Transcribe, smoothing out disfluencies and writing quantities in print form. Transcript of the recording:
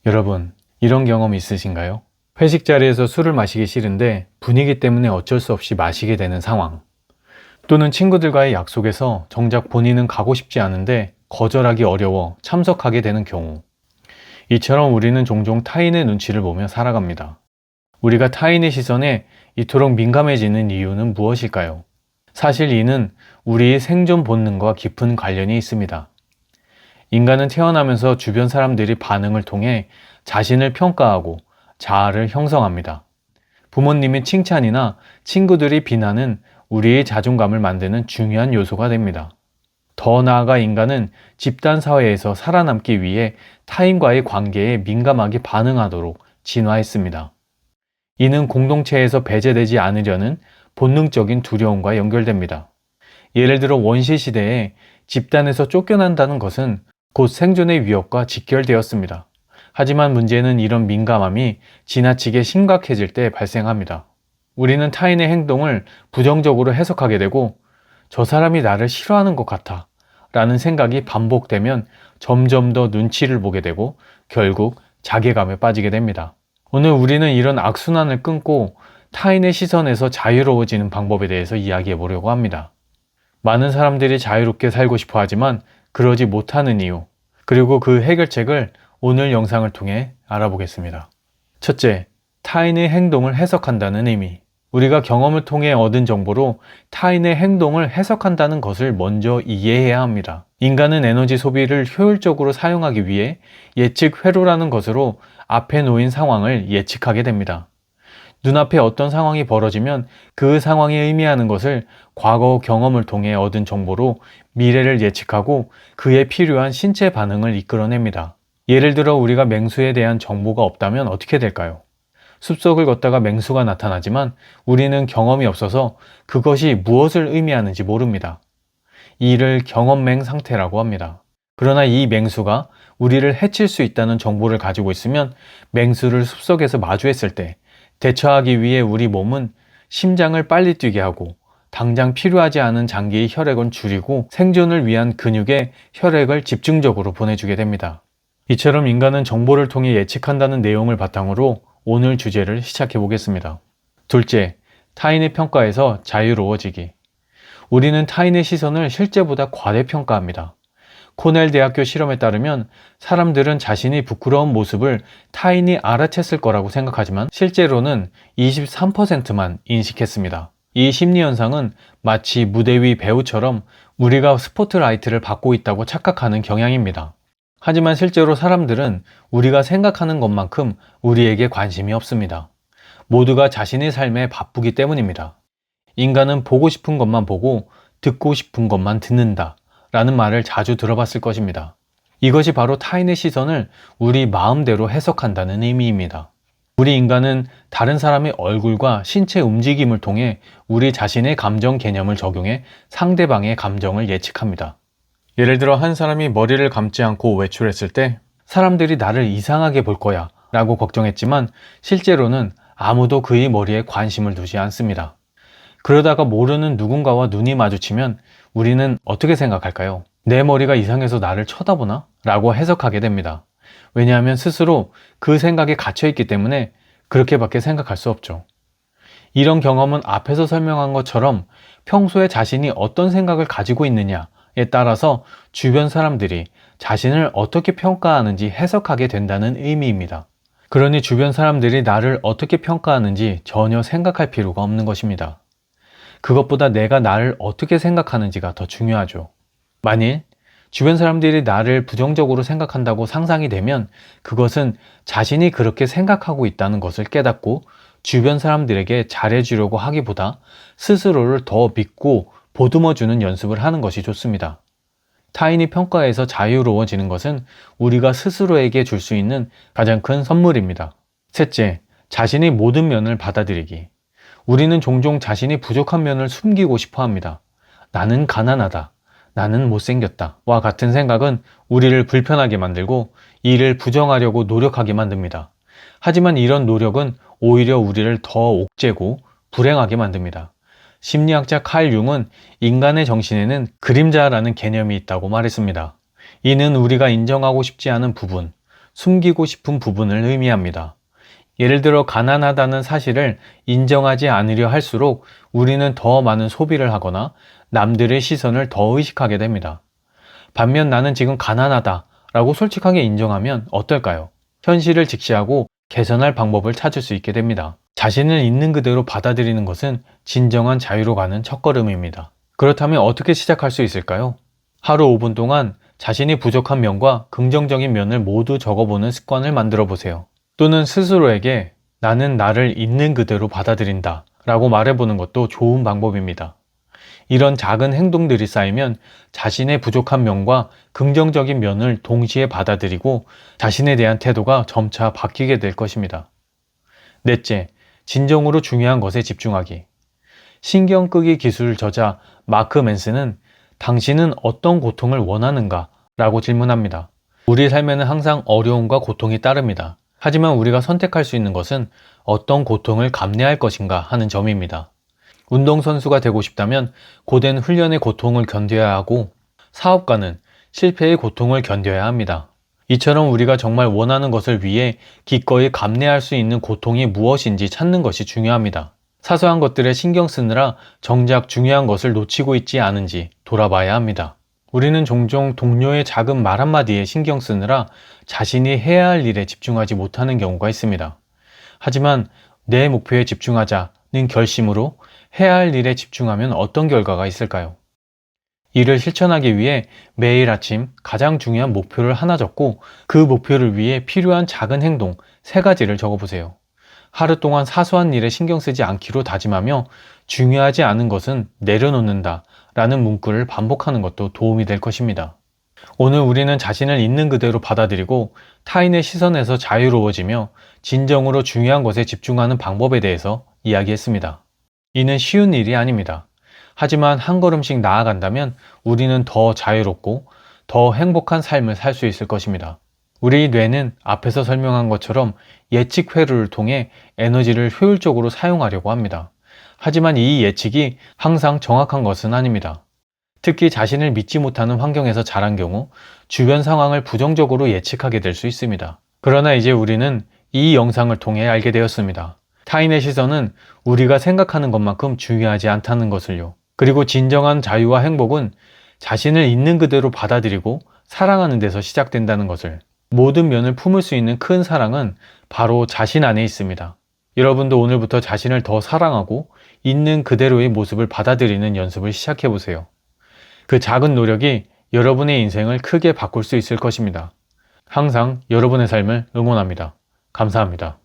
여러분, 이런 경험 있으신가요? 회식 자리에서 술을 마시기 싫은데 분위기 때문에 어쩔 수 없이 마시게 되는 상황. 또는 친구들과의 약속에서 정작 본인은 가고 싶지 않은데 거절하기 어려워 참석하게 되는 경우. 이처럼 우리는 종종 타인의 눈치를 보며 살아갑니다. 우리가 타인의 시선에 이토록 민감해지는 이유는 무엇일까요? 사실 이는 우리의 생존 본능과 깊은 관련이 있습니다. 인간은 태어나면서 주변 사람들이 반응을 통해 자신을 평가하고 자아를 형성합니다. 부모님의 칭찬이나 친구들이 비난은 우리의 자존감을 만드는 중요한 요소가 됩니다. 더 나아가 인간은 집단 사회에서 살아남기 위해 타인과의 관계에 민감하게 반응하도록 진화했습니다. 이는 공동체에서 배제되지 않으려는 본능적인 두려움과 연결됩니다. 예를 들어 원시 시대에 집단에서 쫓겨난다는 것은 곧 생존의 위협과 직결되었습니다. 하지만 문제는 이런 민감함이 지나치게 심각해질 때 발생합니다. 우리는 타인의 행동을 부정적으로 해석하게 되고 저 사람이 나를 싫어하는 것 같아 라는 생각이 반복되면 점점 더 눈치를 보게 되고 결국 자괴감에 빠지게 됩니다. 오늘 우리는 이런 악순환을 끊고 타인의 시선에서 자유로워지는 방법에 대해서 이야기해 보려고 합니다. 많은 사람들이 자유롭게 살고 싶어 하지만 그러지 못하는 이유, 그리고 그 해결책을 오늘 영상을 통해 알아보겠습니다. 첫째, 타인의 행동을 해석한다는 의미. 우리가 경험을 통해 얻은 정보로 타인의 행동을 해석한다는 것을 먼저 이해해야 합니다. 인간은 에너지 소비를 효율적으로 사용하기 위해 예측 회로라는 것으로 앞에 놓인 상황을 예측하게 됩니다. 눈앞에 어떤 상황이 벌어지면 그 상황이 의미하는 것을 과거 경험을 통해 얻은 정보로 미래를 예측하고 그에 필요한 신체 반응을 이끌어냅니다. 예를 들어 우리가 맹수에 대한 정보가 없다면 어떻게 될까요? 숲속을 걷다가 맹수가 나타나지만 우리는 경험이 없어서 그것이 무엇을 의미하는지 모릅니다. 이를 경험맹 상태라고 합니다. 그러나 이 맹수가 우리를 해칠 수 있다는 정보를 가지고 있으면 맹수를 숲속에서 마주했을 때 대처하기 위해 우리 몸은 심장을 빨리 뛰게 하고 당장 필요하지 않은 장기의 혈액은 줄이고 생존을 위한 근육에 혈액을 집중적으로 보내주게 됩니다. 이처럼 인간은 정보를 통해 예측한다는 내용을 바탕으로 오늘 주제를 시작해 보겠습니다. 둘째, 타인의 평가에서 자유로워지기. 우리는 타인의 시선을 실제보다 과대평가합니다. 코넬 대학교 실험에 따르면 사람들은 자신이 부끄러운 모습을 타인이 알아챘을 거라고 생각하지만 실제로는 23%만 인식했습니다. 이 심리 현상은 마치 무대 위 배우처럼 우리가 스포트라이트를 받고 있다고 착각하는 경향입니다. 하지만 실제로 사람들은 우리가 생각하는 것만큼 우리에게 관심이 없습니다. 모두가 자신의 삶에 바쁘기 때문입니다. 인간은 보고 싶은 것만 보고 듣고 싶은 것만 듣는다 라는 말을 자주 들어봤을 것입니다. 이것이 바로 타인의 시선을 우리 마음대로 해석한다는 의미입니다. 우리 인간은 다른 사람의 얼굴과 신체 움직임을 통해 우리 자신의 감정 개념을 적용해 상대방의 감정을 예측합니다. 예를 들어 한 사람이 머리를 감지 않고 외출했을 때 사람들이 나를 이상하게 볼 거야 라고 걱정했지만 실제로는 아무도 그의 머리에 관심을 두지 않습니다. 그러다가 모르는 누군가와 눈이 마주치면 우리는 어떻게 생각할까요? 내 머리가 이상해서 나를 쳐다보나? 라고 해석하게 됩니다. 왜냐하면 스스로 그 생각에 갇혀있기 때문에 그렇게밖에 생각할 수 없죠. 이런 경험은 앞에서 설명한 것처럼 평소에 자신이 어떤 생각을 가지고 있느냐에 따라서 주변 사람들이 자신을 어떻게 평가하는지 해석하게 된다는 의미입니다. 그러니 주변 사람들이 나를 어떻게 평가하는지 전혀 생각할 필요가 없는 것입니다. 그것보다 내가 나를 어떻게 생각하는지가 더 중요하죠. 만일 주변 사람들이 나를 부정적으로 생각한다고 상상이 되면 그것은 자신이 그렇게 생각하고 있다는 것을 깨닫고 주변 사람들에게 잘해주려고 하기보다 스스로를 더 믿고 보듬어주는 연습을 하는 것이 좋습니다. 타인의 평가에서 자유로워지는 것은 우리가 스스로에게 줄 수 있는 가장 큰 선물입니다. 셋째, 자신의 모든 면을 받아들이기. 우리는 종종 자신이 부족한 면을 숨기고 싶어 합니다. 나는 가난하다, 나는 못생겼다 와 같은 생각은 우리를 불편하게 만들고 이를 부정하려고 노력하게 만듭니다. 하지만 이런 노력은 오히려 우리를 더 옥죄고 불행하게 만듭니다. 심리학자 칼 융은 인간의 정신에는 그림자라는 개념이 있다고 말했습니다. 이는 우리가 인정하고 싶지 않은 부분, 숨기고 싶은 부분을 의미합니다. 예를 들어 가난하다는 사실을 인정하지 않으려 할수록 우리는 더 많은 소비를 하거나 남들의 시선을 더 의식하게 됩니다. 반면 나는 지금 가난하다 라고 솔직하게 인정하면 어떨까요? 현실을 직시하고 개선할 방법을 찾을 수 있게 됩니다. 자신을 있는 그대로 받아들이는 것은 진정한 자유로 가는 첫걸음입니다. 그렇다면 어떻게 시작할 수 있을까요? 하루 5분 동안 자신이 부족한 면과 긍정적인 면을 모두 적어보는 습관을 만들어 보세요. 또는 스스로에게 나는 나를 있는 그대로 받아들인다 라고 말해보는 것도 좋은 방법입니다. 이런 작은 행동들이 쌓이면 자신의 부족한 면과 긍정적인 면을 동시에 받아들이고 자신에 대한 태도가 점차 바뀌게 될 것입니다. 넷째, 진정으로 중요한 것에 집중하기. 신경 끄기 기술 저자 마크 맨스는 당신은 어떤 고통을 원하는가? 라고 질문합니다. 우리 삶에는 항상 어려움과 고통이 따릅니다. 하지만 우리가 선택할 수 있는 것은 어떤 고통을 감내할 것인가 하는 점입니다. 운동선수가 되고 싶다면 고된 훈련의 고통을 견뎌야 하고 사업가는 실패의 고통을 견뎌야 합니다. 이처럼 우리가 정말 원하는 것을 위해 기꺼이 감내할 수 있는 고통이 무엇인지 찾는 것이 중요합니다. 사소한 것들에 신경 쓰느라 정작 중요한 것을 놓치고 있지 않은지 돌아봐야 합니다. 우리는 종종 동료의 작은 말 한마디에 신경 쓰느라 자신이 해야 할 일에 집중하지 못하는 경우가 있습니다. 하지만 내 목표에 집중하자는 결심으로 해야 할 일에 집중하면 어떤 결과가 있을까요? 이를 실천하기 위해 매일 아침 가장 중요한 목표를 하나 적고 그 목표를 위해 필요한 작은 행동 3가지를 적어보세요. 하루 동안 사소한 일에 신경 쓰지 않기로 다짐하며 중요하지 않은 것은 내려놓는다 라는 문구를 반복하는 것도 도움이 될 것입니다. 오늘 우리는 자신을 있는 그대로 받아들이고 타인의 시선에서 자유로워지며 진정으로 중요한 것에 집중하는 방법에 대해서 이야기했습니다. 이는 쉬운 일이 아닙니다. 하지만 한 걸음씩 나아간다면 우리는 더 자유롭고 더 행복한 삶을 살 수 있을 것입니다. 우리 뇌는 앞에서 설명한 것처럼 예측 회로를 통해 에너지를 효율적으로 사용하려고 합니다. 하지만 이 예측이 항상 정확한 것은 아닙니다. 특히 자신을 믿지 못하는 환경에서 자란 경우 주변 상황을 부정적으로 예측하게 될 수 있습니다. 그러나 이제 우리는 이 영상을 통해 알게 되었습니다. 타인의 시선은 우리가 생각하는 것만큼 중요하지 않다는 것을요. 그리고 진정한 자유와 행복은 자신을 있는 그대로 받아들이고 사랑하는 데서 시작된다는 것을, 모든 면을 품을 수 있는 큰 사랑은 바로 자신 안에 있습니다. 여러분도 오늘부터 자신을 더 사랑하고 있는 그대로의 모습을 받아들이는 연습을 시작해 보세요. 그 작은 노력이 여러분의 인생을 크게 바꿀 수 있을 것입니다. 항상 여러분의 삶을 응원합니다. 감사합니다.